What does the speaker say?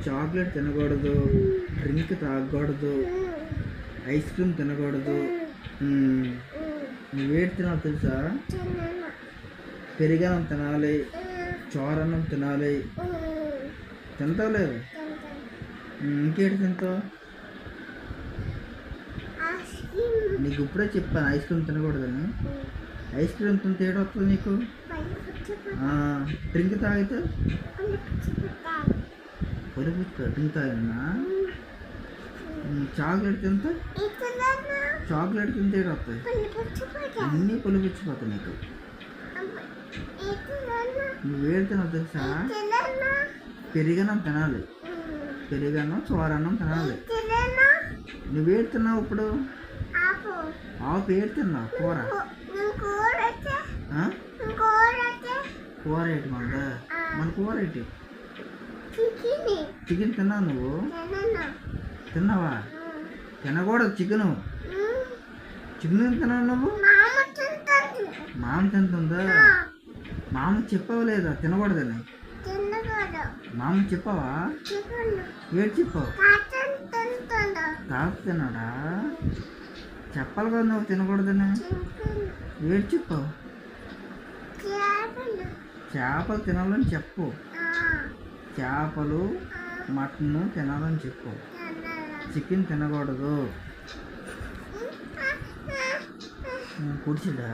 Chocolate తినకూడదు, drink తాగకూడదు, ice cream తినకూడదు. నువ్వేటి తినాలి తెలుసా? పెరుగన్నం తినాలి, చోరన్నం తినాలి. తింటావు లేదు? ఇంకేటి తింటావు? నీకు ఇప్పుడే చెప్పాను ఐస్ క్రీమ్ తినకూడదని. ఐస్ క్రీమ్ తింటే ఏడొస్తుంది నీకు? డ్రింక్ తాగితే పొలిపిస్తా. డ్రింక్ తాగినా చాక్లెట్ తింటే ఏడొస్తాయి? అన్నీ పొలిపించిపోతాయి నీకు. నువ్వేడు తినావు తెలుసా? పెరుగన్నం తినాలి, పెరుగన్నం చోరన్నం తినాలి. నువ్వేడు తిన్నావు ఇప్పుడు? ఆపు. ఏడు తిన్నావు? కూర. కూర ఏంటి మన కూర ఏంటి? చికెన్ తిన్నావు నువ్వు? తిన్నావా? తినకూడదు చికెను. చికెన్ తిన్నావు నువ్వు? మామ తింటుందా? మామ చెప్పావు లేదా తినకూడదని? మామ చెప్పావా? ఏడు చెప్పావు? తాత తిన్నాడా? చెప్పాలి కదా నువ్వు తినకూడదని. ఏడు చెప్పావు? చేపలు తినాలని చెప్పు. చేపలు మటన్ తినాలని చెప్పు. చికెన్ తినకూడదు. కుడిచిడా?